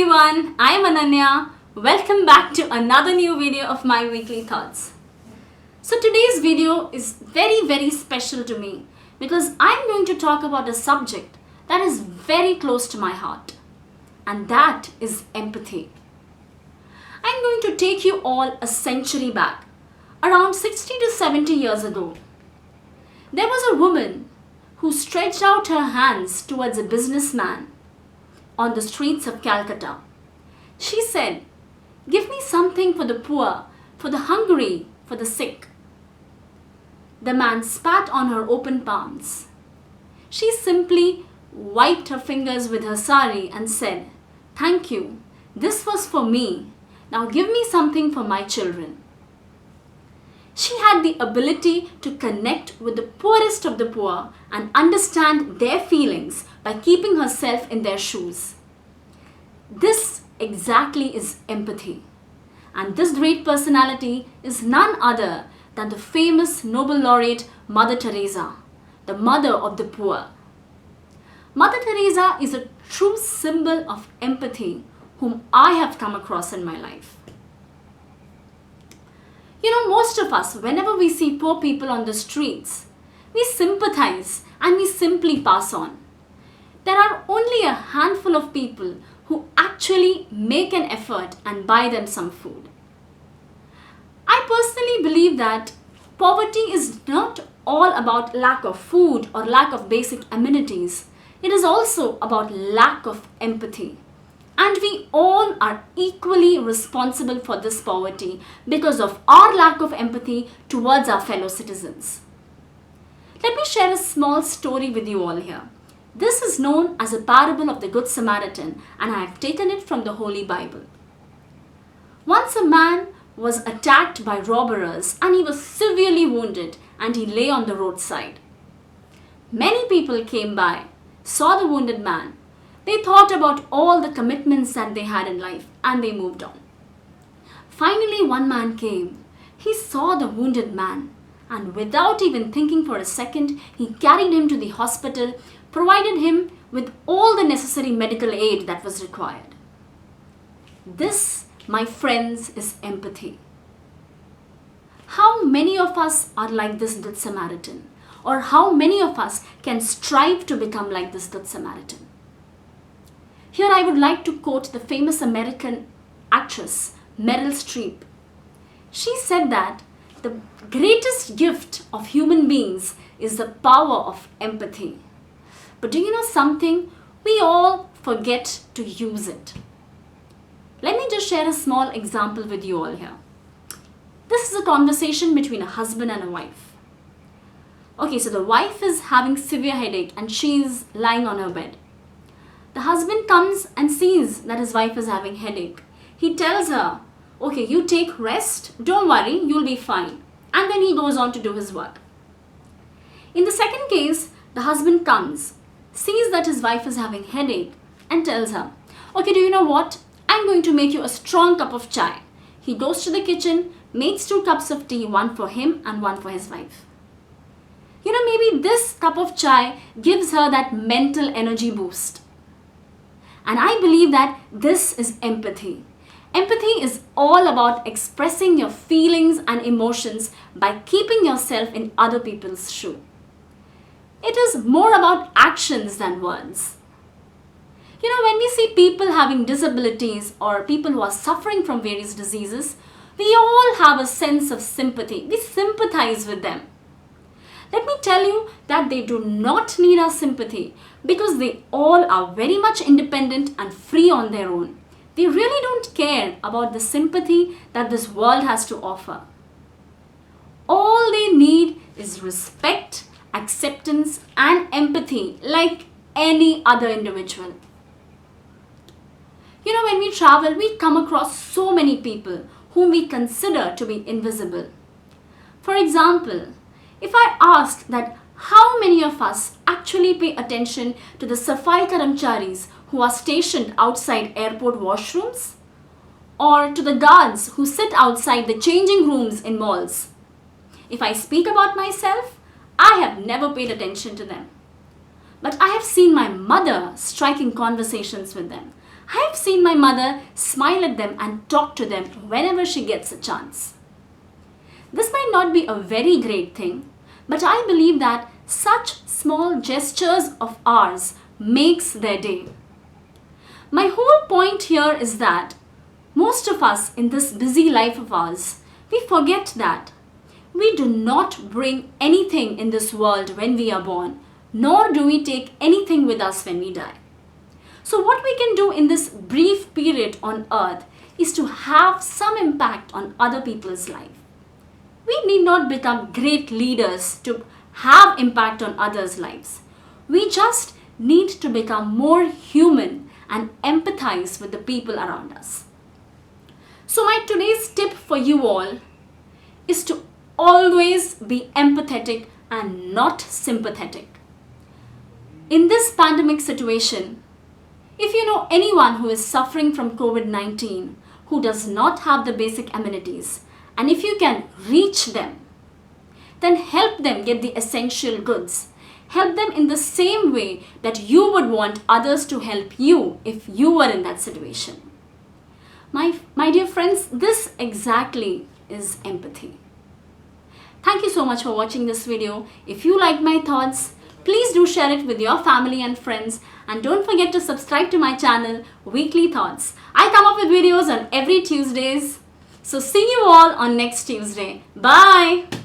everyone, I am Ananya. Welcome back to another new video of my weekly thoughts. So today's video is very special to me because I'm going to talk about a subject that is very close to my heart, and that is empathy. I'm going to take you all a century back, around 60 to 70 years ago. There was a woman who stretched out her hands towards a businessman on the streets of Calcutta. She said, "Give me something for the poor, for the hungry, for the sick." The man spat on her open palms. She simply wiped her fingers with her sari and said, "Thank you, this was for me. Now give me something for my children." She had the ability to connect with the poorest of the poor and understand their feelings by keeping herself in their shoes. This exactly is empathy. And this great personality is none other than the famous Nobel laureate Mother Teresa, the mother of the poor. Mother Teresa is a true symbol of empathy whom I have come across in my life. Most of us, whenever we see poor people on the streets, we sympathize and we simply pass on. There are only a handful of people who actually make an effort and buy them some food. I personally believe that poverty is not all about lack of food or lack of basic amenities. It is also about lack of empathy. And we all are equally responsible for this poverty because of our lack of empathy towards our fellow citizens. Let me share a small story with you all here. This is known as a parable of the Good Samaritan, and I have taken it from the Holy Bible. Once a man was attacked by robbers and he was severely wounded and he lay on the roadside. Many people came by, saw the wounded man. They thought about all the commitments that they had in life and they moved on. Finally, one man came. He saw the wounded man and without even thinking for a second, he carried him to the hospital, provided him with all the necessary medical aid that was required. This, my friends, is empathy. How many of us are like this Good Samaritan? Or how many of us can strive to become like this Good Samaritan? Here I would like to quote the famous American actress Meryl Streep. She said that the greatest gift of human beings is the power of empathy. But do you know something? We all forget to use it. Let me just share a small example with you all here. This is a conversation between a husband and a wife. Okay, so the wife is having severe headache and she's lying on her bed. The husband comes and sees that his wife is having headache. He tells her, "Okay, you take rest, don't worry, you'll be fine." And then he goes on to do his work. In the second case, the husband comes, sees that his wife is having headache and tells her, "Okay, do you know what? I'm going to make you a strong cup of chai." He goes to the kitchen, makes 2 cups of tea, one for him and one for his wife. Maybe this cup of chai gives her that mental energy boost. And I believe that this is empathy. Empathy is all about expressing your feelings and emotions by keeping yourself in other people's shoe. It is more about actions than words. When we see people having disabilities or people who are suffering from various diseases, we all have a sense of sympathy. We sympathize with them. Let me tell you that they do not need our sympathy because they all are very much independent and free on their own. They really don't care about the sympathy that this world has to offer. All they need is respect, acceptance, and empathy like any other individual. When we travel, we come across so many people whom we consider to be invisible. For example, if I ask that how many of us actually pay attention to the Safai Karamcharis who are stationed outside airport washrooms? Or to the guards who sit outside the changing rooms in malls? If I speak about myself, I have never paid attention to them. But I have seen my mother striking conversations with them. I have seen my mother smile at them and talk to them whenever she gets a chance. This might not be a very great thing, but I believe that such small gestures of ours makes their day. My whole point here is that most of us in this busy life of ours, we forget that we do not bring anything in this world when we are born, nor do we take anything with us when we die. So what we can do in this brief period on earth is to have some impact on other people's life. We need not become great leaders to have impact on others' lives. We just need to become more human and empathize with the people around us. So my today's tip for you all is to always be empathetic and not sympathetic. In this pandemic situation, if you know anyone who is suffering from COVID-19, who does not have the basic amenities, and if you can reach them, then help them get the essential goods. Help them in the same way that you would want others to help you if you were in that situation. My dear friends, this exactly is empathy. Thank you so much for watching this video. If you like my thoughts, please do share it with your family and friends, and don't forget to subscribe to my channel, Weekly Thoughts. I come up with videos on every Tuesdays. So see you all on next Tuesday. Bye.